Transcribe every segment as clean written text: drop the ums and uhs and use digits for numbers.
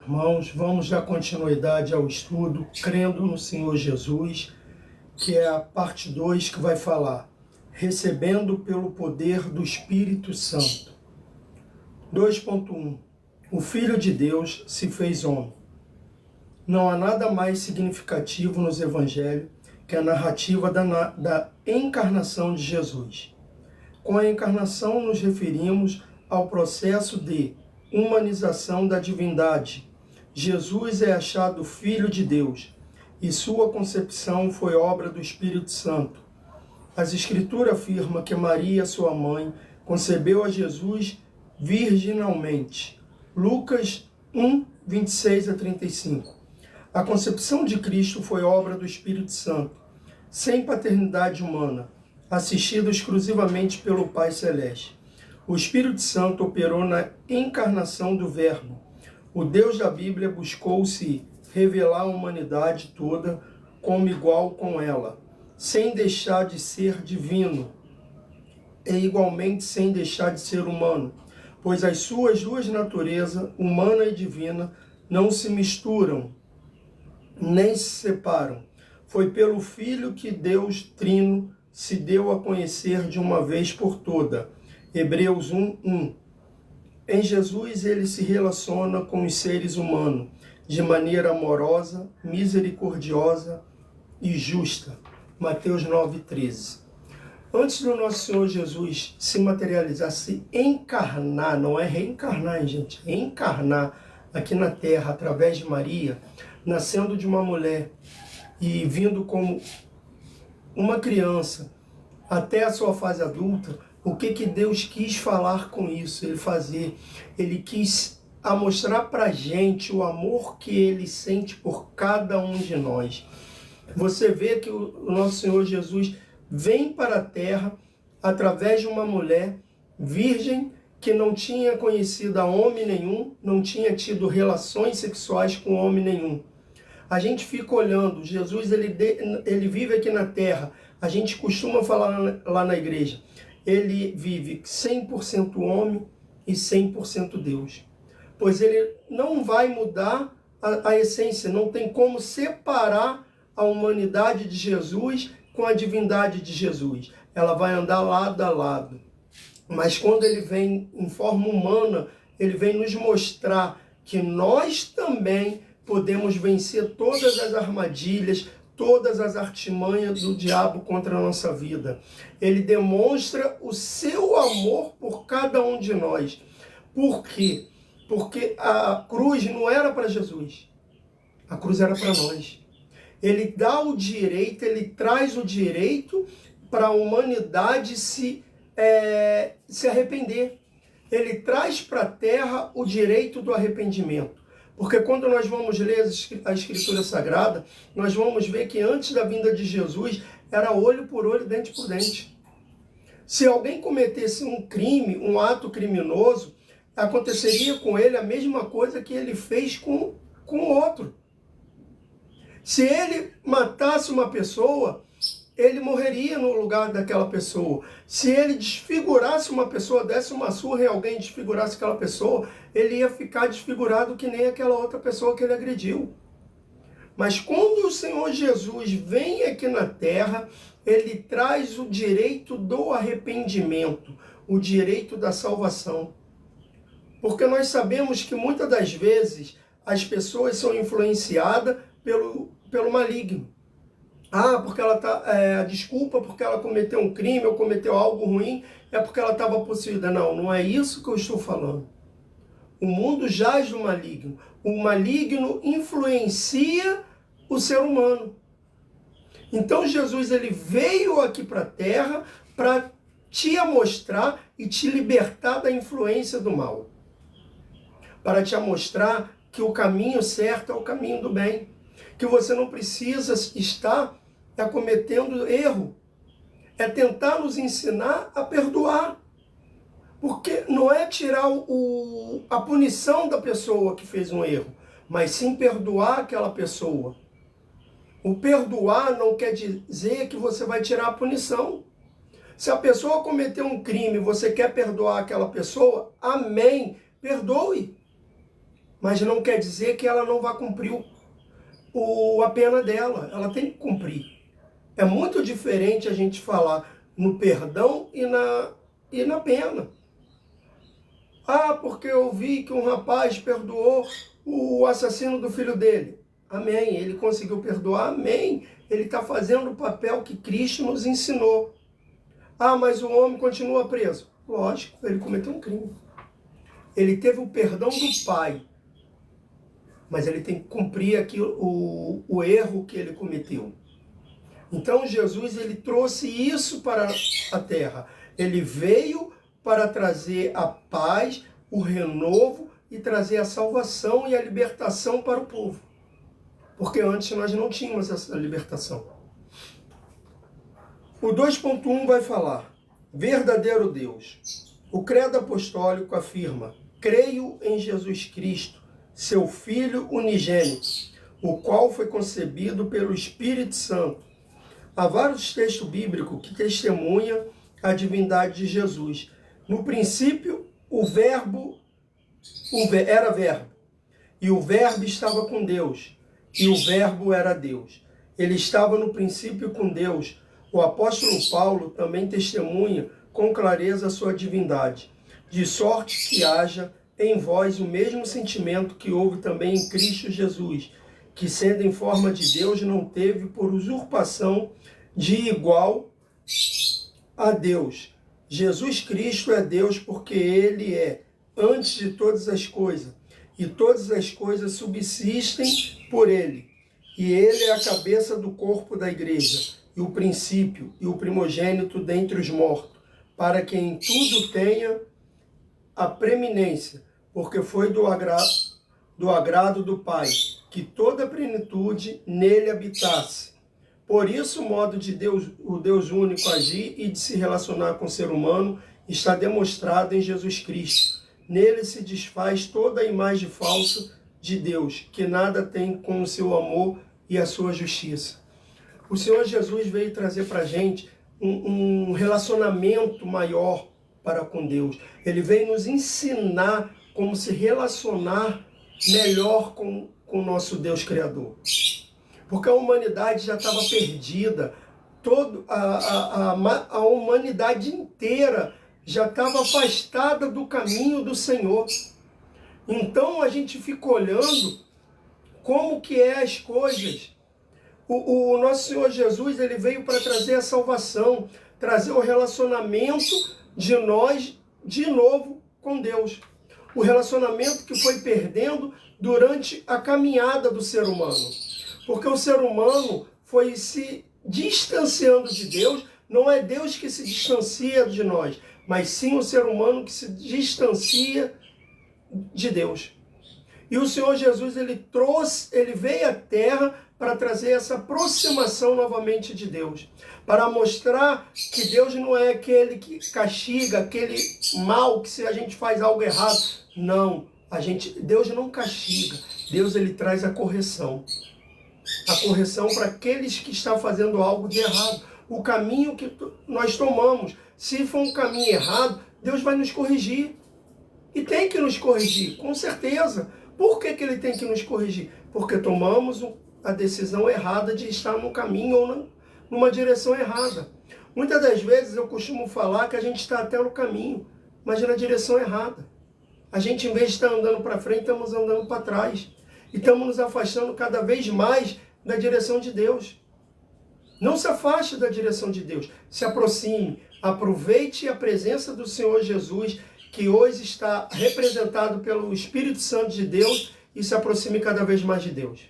Irmãos, vamos dar continuidade ao estudo, crendo no Senhor Jesus, que é a parte 2 que vai falar, recebendo pelo poder do Espírito Santo. 2.1 O Filho de Deus se fez homem. Não há nada mais significativo nos evangelhos que a narrativa da encarnação de Jesus. Com a encarnação nos referimos ao processo de humanização da divindade. Jesus é achado Filho de Deus e sua concepção foi obra do Espírito Santo. As Escrituras afirmam que Maria, sua mãe, concebeu a Jesus virginalmente. Lucas 1, 26 a 35. A concepção de Cristo foi obra do Espírito Santo, sem paternidade humana, assistido exclusivamente pelo Pai Celeste. O Espírito Santo operou na encarnação do Verbo. O Deus da Bíblia buscou se revelar à humanidade toda como igual com ela, sem deixar de ser divino, e igualmente sem deixar de ser humano, pois as suas duas naturezas, humana e divina, não se misturam, nem se separam. Foi pelo Filho que Deus Trino se deu a conhecer de uma vez por toda. Hebreus 1, 1. Em Jesus ele se relaciona com os seres humanos de maneira amorosa, misericordiosa e justa. Mateus 9, 13. Antes do nosso Senhor Jesus se materializar, se encarnar, não é reencarnar, hein, gente? Reencarnar aqui na Terra através de Maria, nascendo de uma mulher e vindo como uma criança até a sua fase adulta, o que Deus quis falar com isso? Ele quis mostrar para a gente o amor que Ele sente por cada um de nós. Você vê que o nosso Senhor Jesus vem para a Terra através de uma mulher virgem que não tinha conhecido a homem nenhum, não tinha tido relações sexuais com homem nenhum. A gente fica olhando, Jesus ele vive aqui na Terra, a gente costuma falar lá na igreja, ele vive 100% homem e 100% Deus. Pois ele não vai mudar a essência, não tem como separar a humanidade de Jesus com a divindade de Jesus. Ela vai andar lado a lado. Mas quando ele vem em forma humana, ele vem nos mostrar que nós também podemos vencer todas as armadilhas, todas as artimanhas do diabo contra a nossa vida. Ele demonstra o seu amor por cada um de nós. Por quê? Porque a cruz não era para Jesus. A cruz era para nós. Ele dá o direito, ele traz o direito para a humanidade se arrepender. Ele traz para a terra o direito do arrependimento. Porque quando nós vamos ler a Escritura Sagrada, nós vamos ver que antes da vinda de Jesus, era olho por olho, dente por dente. Se alguém cometesse um crime, um ato criminoso, aconteceria com ele a mesma coisa que ele fez com o outro. Se ele matasse uma pessoa, ele morreria no lugar daquela pessoa. Se ele desfigurasse uma pessoa, desse uma surra em alguém e desfigurasse aquela pessoa, ele ia ficar desfigurado que nem aquela outra pessoa que ele agrediu. Mas quando o Senhor Jesus vem aqui na terra, ele traz o direito do arrependimento, o direito da salvação. Porque nós sabemos que muitas das vezes as pessoas são influenciadas pelo maligno. Porque ela desculpa porque ela cometeu um crime ou cometeu algo ruim, é porque ela estava possuída. Não, não é isso que eu estou falando. O mundo jaz do maligno. O maligno influencia o ser humano. Então Jesus ele veio aqui para a terra para te mostrar e te libertar da influência do mal. Para te mostrar que o caminho certo é o caminho do bem. Que você não precisa estar cometendo erro. É tentar nos ensinar a perdoar. Porque não é tirar a punição da pessoa que fez um erro, mas sim perdoar aquela pessoa. O perdoar não quer dizer que você vai tirar a punição. Se a pessoa cometeu um crime e você quer perdoar aquela pessoa, amém, perdoe. mas não quer dizer que ela não vai cumprir a pena dela. Ela tem que cumprir. É muito diferente a gente falar no perdão e na pena. Ah, porque eu vi que um rapaz perdoou o assassino do filho dele. Amém. Ele conseguiu perdoar. Amém. Ele está fazendo o papel que Cristo nos ensinou. Ah, mas o homem continua preso. Lógico, ele cometeu um crime. Ele teve o perdão do Pai. Mas ele tem que cumprir aqui o erro que ele cometeu. Então Jesus, ele trouxe isso para a terra. Ele veio para trazer a paz, o renovo e trazer a salvação e a libertação para o povo. Porque antes nós não tínhamos essa libertação. O 2.1 vai falar: verdadeiro Deus. O credo apostólico afirma: creio em Jesus Cristo, seu Filho unigênito, o qual foi concebido pelo Espírito Santo. Há vários textos bíblicos que testemunham a divindade de Jesus. No princípio, o verbo era verbo, e o verbo estava com Deus, e o verbo era Deus. Ele estava no princípio com Deus. O apóstolo Paulo também testemunha com clareza a sua divindade, de sorte que haja em vós o mesmo sentimento que houve também em Cristo Jesus, que sendo em forma de Deus não teve por usurpação de igual a Deus. Jesus Cristo é Deus porque Ele é antes de todas as coisas, e todas as coisas subsistem por Ele. E Ele é a cabeça do corpo da igreja, e o princípio e o primogênito dentre os mortos, para que em tudo tenha a preeminência, porque foi do agrado do Pai, que toda a plenitude nele habitasse. Por isso, o modo de Deus, o Deus único agir e de se relacionar com o ser humano está demonstrado em Jesus Cristo. Nele se desfaz toda a imagem falsa de Deus, que nada tem com o seu amor e a sua justiça. O Senhor Jesus veio trazer para a gente um relacionamento maior para com Deus. Ele veio nos ensinar como se relacionar melhor com o nosso Deus Criador. Porque a humanidade já estava perdida, a humanidade inteira já estava afastada do caminho do Senhor. Então a gente fica olhando como que é as coisas. O nosso Senhor Jesus, ele veio para trazer a salvação, trazer o relacionamento de nós de novo com Deus. O relacionamento que foi perdendo durante a caminhada do ser humano. Porque o ser humano foi se distanciando de Deus. Não é Deus que se distancia de nós, mas sim o ser humano que se distancia de Deus. E o Senhor Jesus, ele veio à terra para trazer essa aproximação novamente de Deus. Para mostrar que Deus não é aquele que castiga, aquele mal que se a gente faz algo errado. Não, Deus não castiga. Deus, ele traz a correção. A correção para aqueles que estão fazendo algo de errado. O caminho que nós tomamos. Se for um caminho errado, Deus vai nos corrigir. E tem que nos corrigir, com certeza. Por que ele tem que nos corrigir? Porque tomamos a decisão errada de estar no caminho ou numa direção errada. Muitas das vezes eu costumo falar que a gente está até no caminho, mas na direção errada. A gente, em vez de estar andando para frente, estamos andando para trás. E estamos nos afastando cada vez mais da direção de Deus. Não se afaste da direção de Deus. Se aproxime. Aproveite a presença do Senhor Jesus, que hoje está representado pelo Espírito Santo de Deus, e se aproxime cada vez mais de Deus.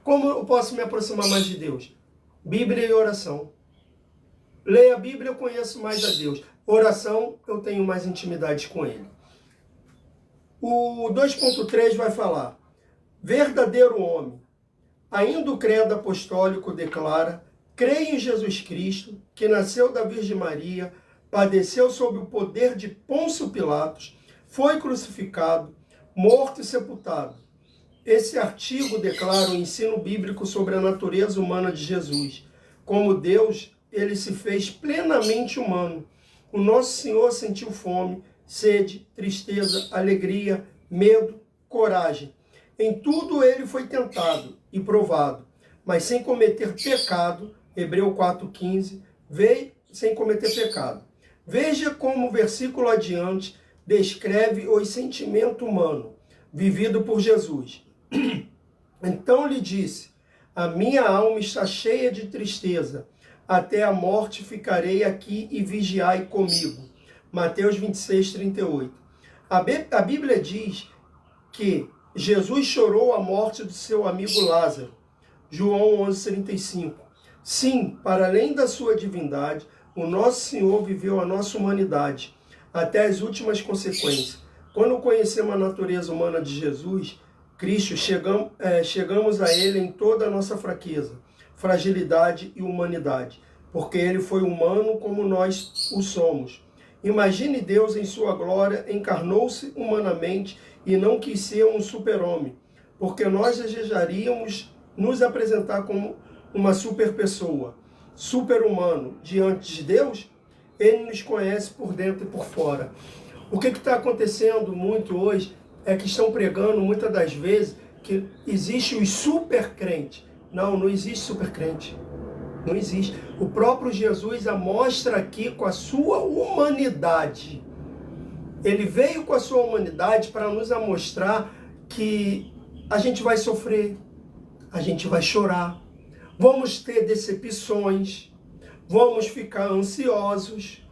Como eu posso me aproximar mais de Deus? Bíblia e oração. Leia a Bíblia, eu conheço mais a Deus. Oração, eu tenho mais intimidade com Ele. O 2.3 vai falar: verdadeiro homem. Ainda o credo apostólico declara: creio em Jesus Cristo, que nasceu da Virgem Maria, padeceu sob o poder de Pôncio Pilatos, foi crucificado, morto e sepultado. Esse artigo declara o ensino bíblico sobre a natureza humana de Jesus. Como Deus, ele se fez plenamente humano. O nosso Senhor sentiu fome, sede, tristeza, alegria, medo, coragem. Em tudo ele foi tentado e provado, mas sem cometer pecado. Hebreus 4,15, veio sem cometer pecado. Veja como o versículo adiante descreve o sentimento humano vivido por Jesus. Então lhe disse: a minha alma está cheia de tristeza, até a morte ficarei aqui e vigiai comigo. Mateus 26, 38. A Bíblia diz que Jesus chorou a morte do seu amigo Lázaro. João 11, 35. Sim, para além da sua divindade, o nosso Senhor viveu a nossa humanidade, até as últimas consequências. Quando conhecemos a natureza humana de Jesus Cristo, chegamos a Ele em toda a nossa fraqueza, fragilidade e humanidade, porque Ele foi humano como nós o somos. Imagine Deus em sua glória, encarnou-se humanamente e não quis ser um super-homem, porque nós desejaríamos nos apresentar como uma super pessoa, super-humano. Diante de Deus, Ele nos conhece por dentro e por fora. O que está acontecendo muito hoje é que estão pregando muitas das vezes que existe os super crentes. Não existe super crente. Não existe. O próprio Jesus a mostra aqui com a sua humanidade. Ele veio com a sua humanidade para nos mostrar que a gente vai sofrer, a gente vai chorar, vamos ter decepções, vamos ficar ansiosos,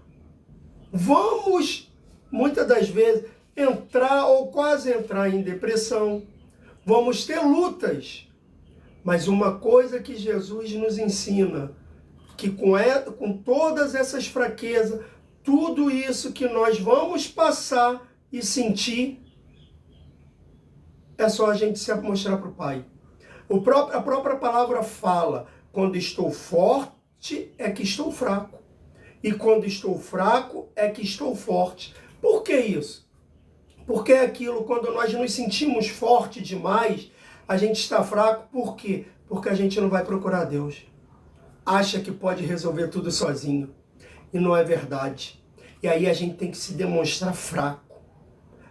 vamos, muitas das vezes, entrar ou quase entrar em depressão, vamos ter lutas. Mas uma coisa que Jesus nos ensina, que com todas essas fraquezas, tudo isso que nós vamos passar e sentir, é só a gente se mostrar para o Pai. A própria palavra fala, quando estou forte é que estou fraco. E quando estou fraco é que estou forte. Por que isso? Porque é aquilo, quando nós nos sentimos forte demais, a gente está fraco. Por quê? Porque a gente não vai procurar Deus. Acha que pode resolver tudo sozinho. E não é verdade. E aí a gente tem que se demonstrar fraco.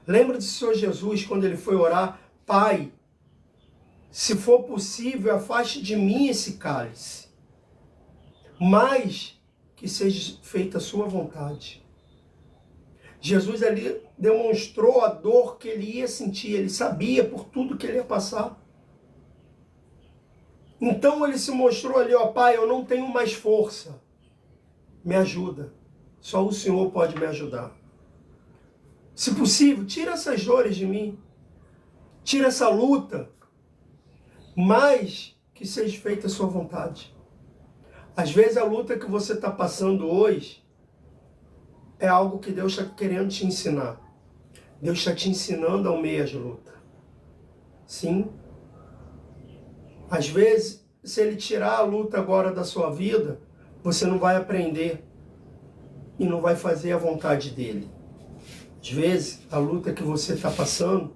Lembra do Senhor Jesus quando ele foi orar? Pai, se for possível, afaste de mim esse cálice. Mas que seja feita a sua vontade. Jesus ali demonstrou a dor que ele ia sentir. Ele sabia por tudo que ele ia passar. Então ele se mostrou ali, ó, Pai, eu não tenho mais força. Me ajuda. Só o Senhor pode me ajudar. Se possível, tira essas dores de mim. Tira essa luta. Mas que seja feita a sua vontade. Às vezes a luta que você está passando hoje é algo que Deus está querendo te ensinar. Deus está te ensinando ao meio de luta. Sim. Às vezes, se Ele tirar a luta agora da sua vida, você não vai aprender e não vai fazer a vontade dEle. Às vezes, a luta que você está passando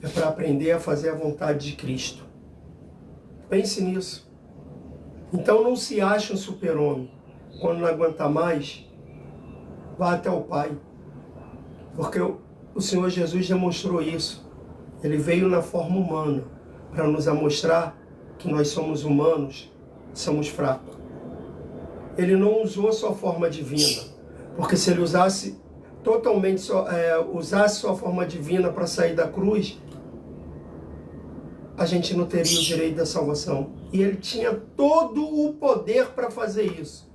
é para aprender a fazer a vontade de Cristo. Pense nisso. Então não se ache um super-homem. Quando não aguentar mais, vá até o Pai. Porque o Senhor Jesus demonstrou isso. Ele veio na forma humana para nos mostrar que nós somos humanos, somos fracos. Ele não usou a sua forma divina. Porque se ele usasse totalmente, usasse sua forma divina para sair da cruz, a gente não teria o direito da salvação. E ele tinha todo o poder para fazer isso.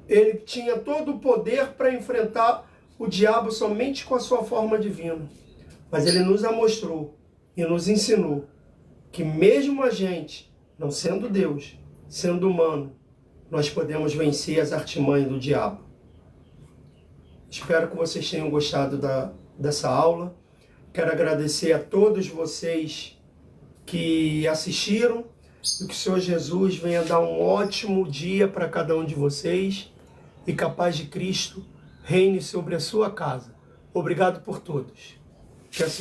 Ele tinha todo o poder para enfrentar o diabo somente com a sua forma divina. Mas ele nos mostrou e nos ensinou que mesmo a gente, não sendo Deus, sendo humano, nós podemos vencer as artimanhas do diabo. Espero que vocês tenham gostado dessa aula. Quero agradecer a todos vocês que assistiram e que o Senhor Jesus venha dar um ótimo dia para cada um de vocês e que a paz de Cristo reine sobre a sua casa. Obrigado por todos. Que assim